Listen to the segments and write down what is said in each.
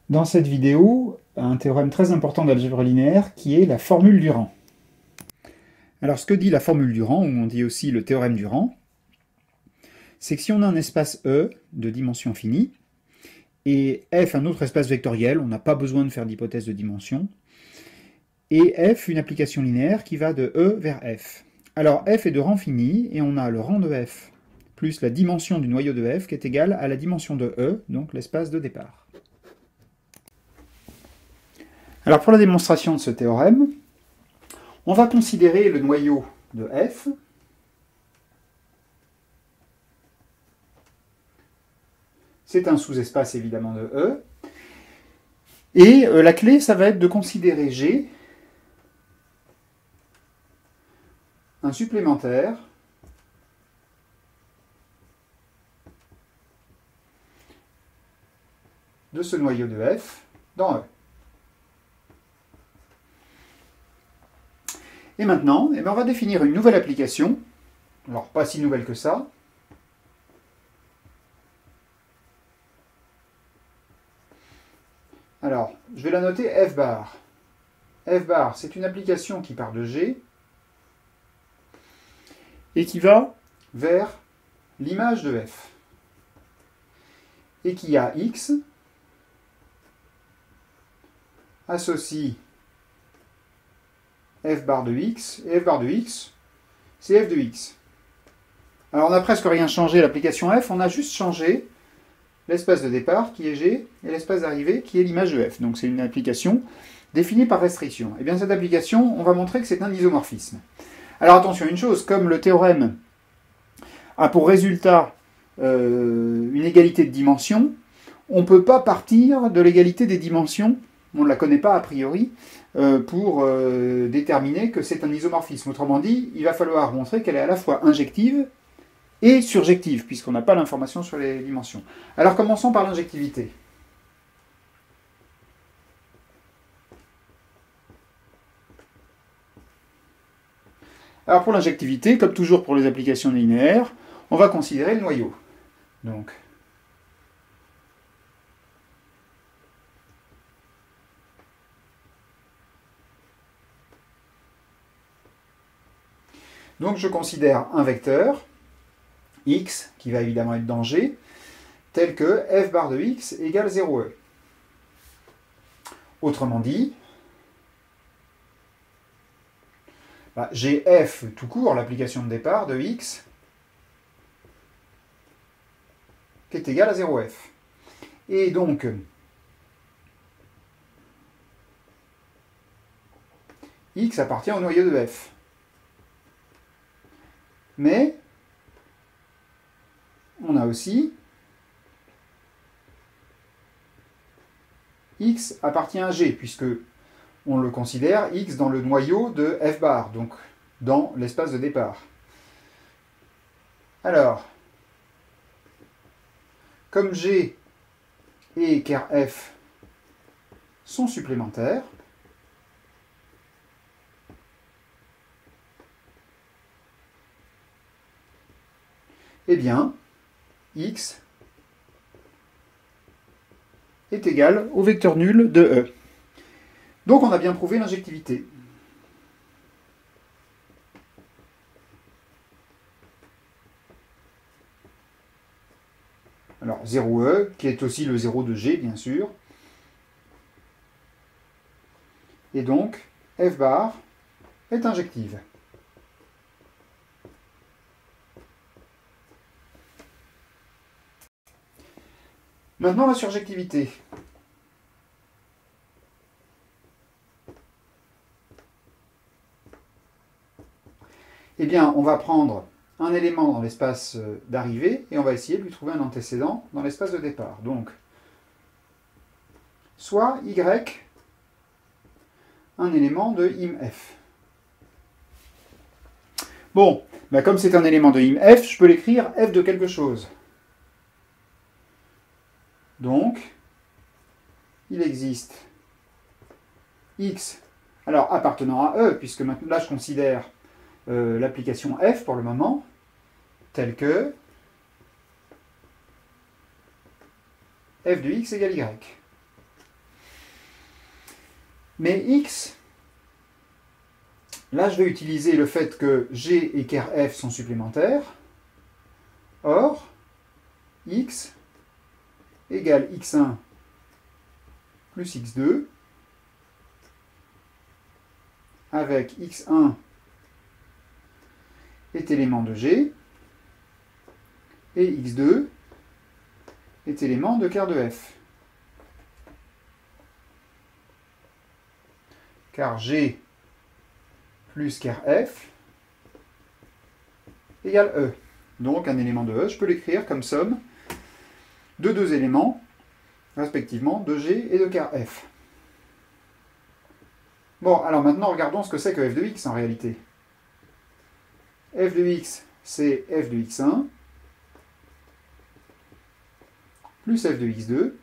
Dans cette vidéo, un théorème très important d'algèbre linéaire qui est la formule du rang. Alors ce que dit la formule du rang, ou on dit aussi le théorème du rang, c'est que si on a un espace E de dimension finie, et F un autre espace vectoriel, on n'a pas besoin de faire d'hypothèse de dimension, et F une application linéaire qui va de E vers F. Alors F est de rang fini, et on a le rang de F plus la dimension du noyau de F qui est égale à la dimension de E, donc l'espace de départ. Alors pour la démonstration de ce théorème, on va considérer le noyau de F c'est un sous-espace évidemment de E. Et la clé, ça va être de considérer G, un supplémentaire, de ce noyau de F dans E. Et maintenant, on va définir une nouvelle application, alors pas si nouvelle que ça. Alors, je vais la noter F bar. F bar, c'est une application qui part de G et qui va vers l'image de F. Et qui a X associe F bar de X, et F bar de X, c'est F de X. Alors on n'a presque rien changé à l'application F, on a juste changé l'espace de départ qui est G et l'espace d'arrivée qui est l'image de F. Donc c'est une application définie par restriction. Et bien cette application, on va montrer que c'est un isomorphisme. Alors attention, une chose, comme le théorème a pour résultat une égalité de dimension, on ne peut pas partir de l'égalité des dimensions, on ne la connaît pas a priori, pour déterminer que c'est un isomorphisme. Autrement dit, il va falloir montrer qu'elle est à la fois injective et surjective, puisqu'on n'a pas l'information sur les dimensions. Alors commençons par l'injectivité. Alors pour l'injectivité, comme toujours pour les applications linéaires, on va considérer le noyau. Donc je considère un vecteur, x, qui va évidemment être dans G, tel que f bar de x égale 0e. Autrement dit, j'ai f tout court, l'application de départ de x, qui est égale à 0f. Et donc, x appartient au noyau de f. Mais, on a aussi x appartient à G, puisque on le considère x dans le noyau de f bar, donc dans l'espace de départ. Alors, comme G et ker f sont supplémentaires, eh bien, x est égal au vecteur nul de E. Donc on a bien prouvé l'injectivité. Alors 0E, qui est aussi le 0 de G, bien sûr. Et donc, F bar est injective. Maintenant, la surjectivité. Eh bien, on va prendre un élément dans l'espace d'arrivée et on va essayer de lui trouver un antécédent dans l'espace de départ. Donc, soit y, un élément de IMF. Bon, comme c'est un élément de IMF, je peux l'écrire f de quelque chose. Donc, il existe x, alors appartenant à E, puisque maintenant, là je considère l'application f pour le moment, telle que f de x égale y. Mais x, là je vais utiliser le fait que G et ker F sont supplémentaires. Or, x égale x1 plus x2 avec x1 est élément de G et x2 est élément de ker de F. Car G plus ker F égale E. Donc un élément de E, je peux l'écrire comme somme de deux éléments, respectivement de G et de ker F. Bon, alors maintenant regardons ce que c'est que f de x en réalité. F de x, c'est f de x1 plus f de x2.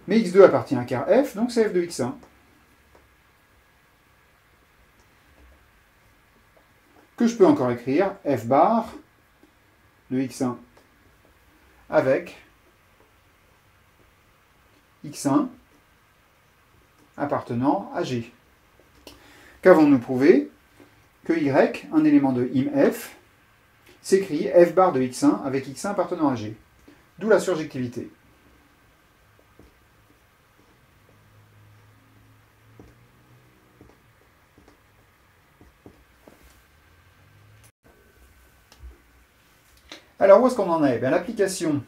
Mais x2 appartient à ker F, donc c'est f de x1. Que je peux encore écrire f bar de x1 avec x1 appartenant à G. Qu'avons-nous prouvé? Que y, un élément de im f, s'écrit f bar de x1 avec x1 appartenant à G. D'où la surjectivité. Alors, où est-ce qu'on en est? L'application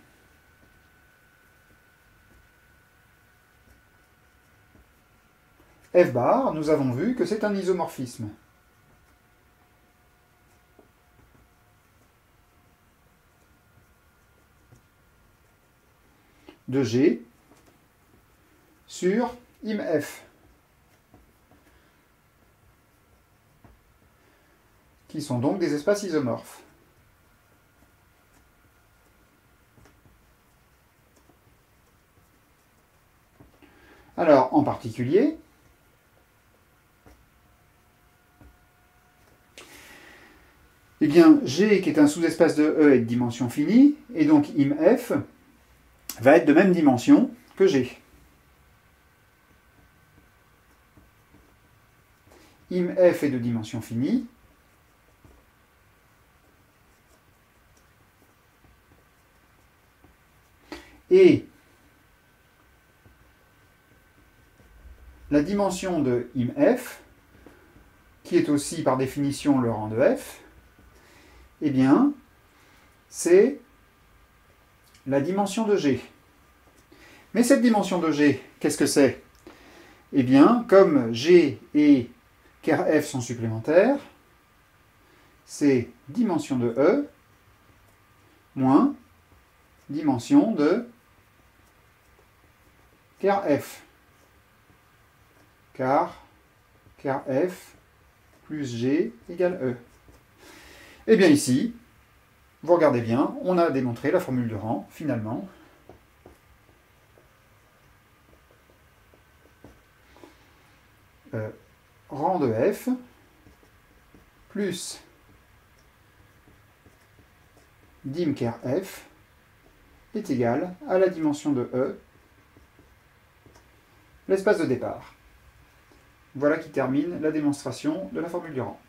f bar, nous avons vu que c'est un isomorphisme. De G sur im f, qui sont donc des espaces isomorphes. Alors, en particulier, eh bien, G, qui est un sous-espace de E, est de dimension finie, et donc im f va être de même dimension que G. Im f est de dimension finie. Et la dimension de im f, qui est aussi par définition le rang de f, eh bien, c'est la dimension de G. Mais cette dimension de G, qu'est-ce que c'est? Eh bien, comme G et ker F sont supplémentaires, c'est dimension de E moins dimension de ker F. Car ker F plus G égale E. Eh bien ici, vous regardez bien, on a démontré la formule de rang, finalement. Rang de F plus dim ker F est égal à la dimension de E, l'espace de départ. Voilà qui termine la démonstration de la formule du rang.